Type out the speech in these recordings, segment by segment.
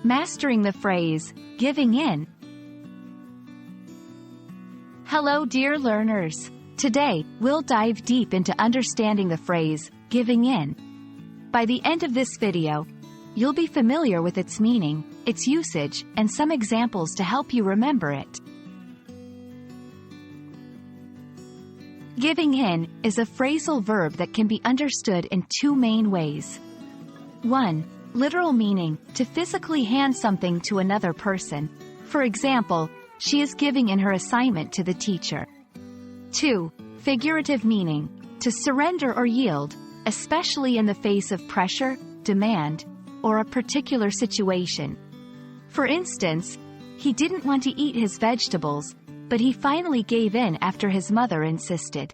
Mastering the phrase, giving in. Hello dear learners. Today, we'll dive deep into understanding the phrase, giving in. By the end of this video, you'll be familiar with its meaning, its usage, and some examples to help you remember it. Giving in is a phrasal verb that can be understood in two main ways. 1. Literal meaning, to physically hand something to another person. For example, she is giving in her assignment to the teacher. 2. Figurative meaning, to surrender or yield, especially in the face of pressure, demand, or a particular situation. For instance, he didn't want to eat his vegetables, but he finally gave in after his mother insisted.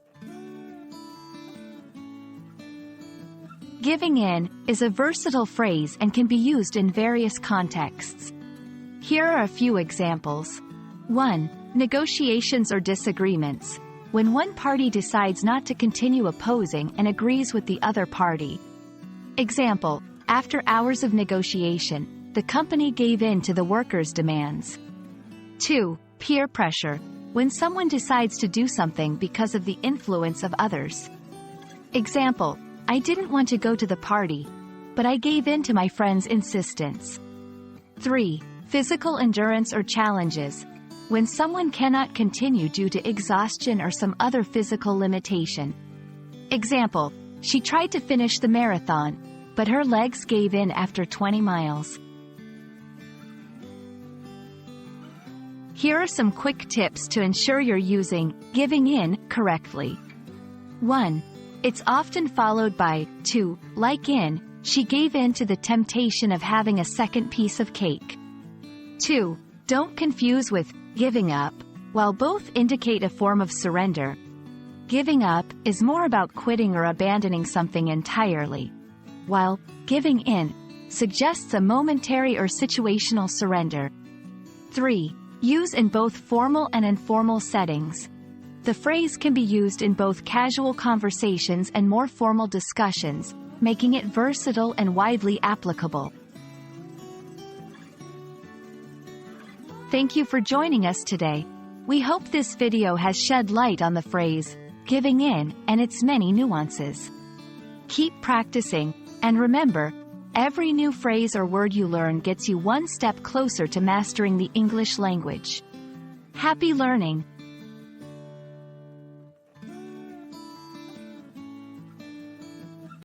Giving in is a versatile phrase and can be used in various contexts. Here are a few examples. 1. Negotiations or disagreements, when one party decides not to continue opposing and agrees with the other party. Example, after hours of negotiation, the company gave in to the workers' demands. 2. Peer pressure, when someone decides to do something because of the influence of others. Example, I didn't want to go to the party, but I gave in to my friend's insistence. 3. Physical endurance or challenges, when someone cannot continue due to exhaustion or some other physical limitation. Example, she tried to finish the marathon, but her legs gave in after 20 miles. Here are some quick tips to ensure you're using giving in correctly. 1. It's often followed by 2. Like in, she gave in to the temptation of having a second piece of cake. 2. Don't confuse with giving up. While both indicate a form of surrender, giving up is more about quitting or abandoning something entirely, while giving in suggests a momentary or situational surrender. 3. Use in both formal and informal settings. The phrase can be used in both casual conversations and more formal discussions, making it versatile and widely applicable. Thank you for joining us today. We hope this video has shed light on the phrase, giving in, and its many nuances. Keep practicing, and remember, every new phrase or word you learn gets you one step closer to mastering the English language. Happy learning!